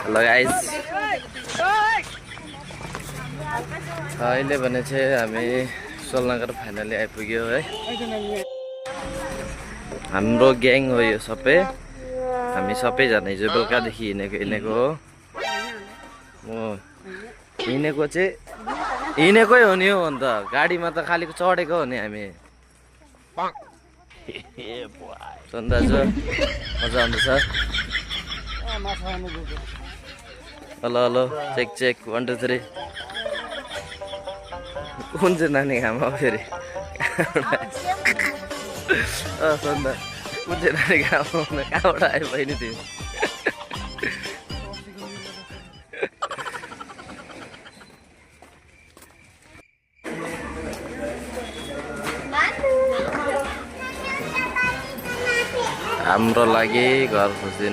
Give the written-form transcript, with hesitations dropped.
Hello guys, अहिले भने चाहिँ हामी सोलनगर फाइनली आइपुग्यो है। हाम्रो ग्याङ हो यो सबै। हामी सबैजना हिजो बेलुकादेखि हिँडेको हो। म हिँडेकै हो नि हो अन्त, गाडीमा त खालि चढेको हो नि हामी। सन्दाजु मजा आउँदैछ। Hello hello, check check 1 2 3। कुन चाहिँ नानी घाममा फेरि सन्दा कुन चाहिँ नानी घाममा कहाँबाट आयो बहिनी तिमी? हाम्रो लागि घर खोजिदिनु